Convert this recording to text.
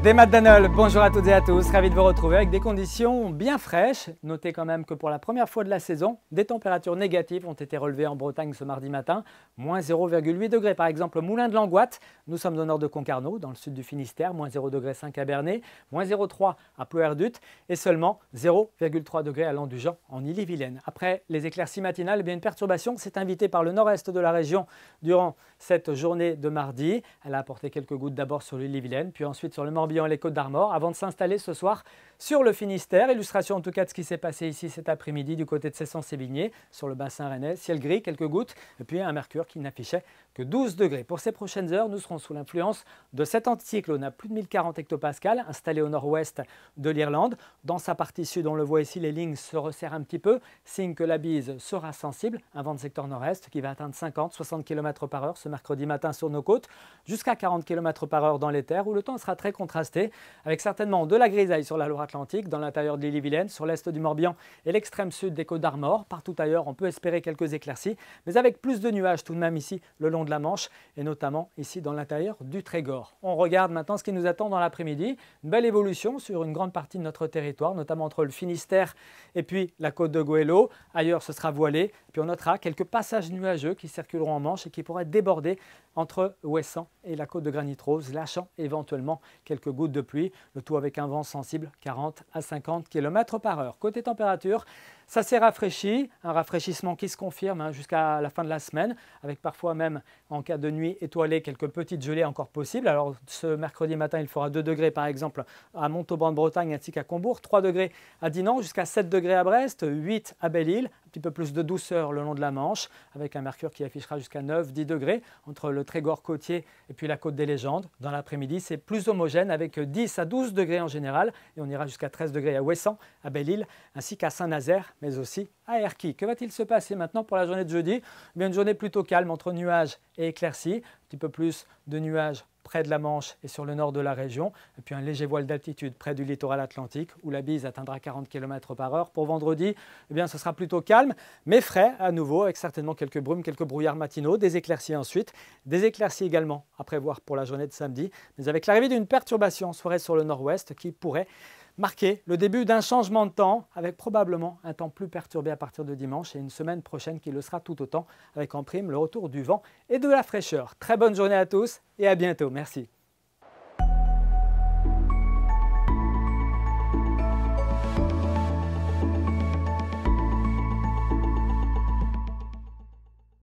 Des Maths d'Anole, bonjour à toutes et à tous, ravi de vous retrouver avec des conditions bien fraîches. Notez quand même que pour la première fois de la saison, des températures négatives ont été relevées en Bretagne ce mardi matin. Moins 0,8 degrés par exemple au Moulin de Langoite. Nous sommes au nord de Concarneau, dans le sud du Finistère, moins 0,5 à Bernay, moins 0,3 à Plouerdut et seulement 0,3 degrés à Landujan en Ille-et-Vilaine. Après les éclaircies matinales, une perturbation s'est invitée par le nord-est de la région durant cette journée de mardi. Elle a apporté quelques gouttes d'abord sur l'Ille-et-Vilaine, puis ensuite sur le Morbihan et les Côtes-d'Armor, avant de s'installer ce soir sur le Finistère. Illustration en tout cas de ce qui s'est passé ici cet après-midi du côté de Cesson-Sévigné, sur le bassin rennais. Ciel gris, quelques gouttes, et puis un mercure qui n'affichait que 12 degrés. Pour ces prochaines heures, nous serons sous l'influence de cet anticyclone à plus de 1040 hectopascales, installé au nord-ouest de l'Irlande. Dans sa partie sud, on le voit ici, les lignes se resserrent un petit peu, signe que la bise sera sensible. Un vent de secteur nord-est qui va atteindre 50-60 km par heure ce mercredi matin sur nos côtes, jusqu'à 40 km par heure dans les terres, où le temps sera très contrasté, avec certainement de la grisaille sur la Loire-Atlantique, dans l'intérieur de l'Ille-et-Vilaine, sur l'est du Morbihan et l'extrême sud des Côtes-d'Armor. Partout ailleurs, on peut espérer quelques éclaircies, mais avec plus de nuages tout de même ici le long de la Manche et notamment ici dans l'intérieur du Trégor. On regarde maintenant ce qui nous attend dans l'après-midi. Une belle évolution sur une grande partie de notre territoire, notamment entre le Finistère et puis la côte de Goëlo. Ailleurs, ce sera voilé. Puis on notera quelques passages nuageux qui circuleront en Manche et qui pourraient déborder entre Ouessant et la côte de Granit-Rose, lâchant éventuellement quelques gouttes de pluie, le tout avec un vent sensible 40 à 50 km par heure. Côté température, ça s'est rafraîchi, un rafraîchissement qui se confirme jusqu'à la fin de la semaine, avec parfois même en cas de nuit étoilée quelques petites gelées encore possibles. Alors ce mercredi matin, il fera 2 degrés par exemple à Montauban-de-Bretagne ainsi qu'à Combourg, 3 degrés à Dinan, jusqu'à 7 degrés à Brest, 8 à Belle-Île, un petit peu plus de douceur le long de la Manche, avec un mercure qui affichera jusqu'à 9-10 degrés entre le Trégor côtier et puis la côte des Légendes. Dans l'après-midi, c'est plus homogène avec 10 à 12 degrés en général et on ira jusqu'à 13 degrés à Ouessant, à Belle-Île ainsi qu'à Saint-Nazaire, mais aussi à Erquy. Que va-t-il se passer maintenant pour la journée de jeudi? Une journée plutôt calme entre nuages et éclaircies, un petit peu plus de nuages près de la Manche et sur le nord de la région, et puis un léger voile d'altitude près du littoral atlantique où la bise atteindra 40 km par heure. Pour vendredi, ce sera plutôt calme, mais frais à nouveau, avec certainement quelques brumes, quelques brouillards matinaux, des éclaircies ensuite, des éclaircies également à prévoir pour la journée de samedi, mais avec l'arrivée d'une perturbation en soirée sur le nord-ouest qui pourrait marquer le début d'un changement de temps, avec probablement un temps plus perturbé à partir de dimanche et une semaine prochaine qui le sera tout autant, avec en prime le retour du vent et de la fraîcheur. Très bonne journée à tous et à bientôt. Merci.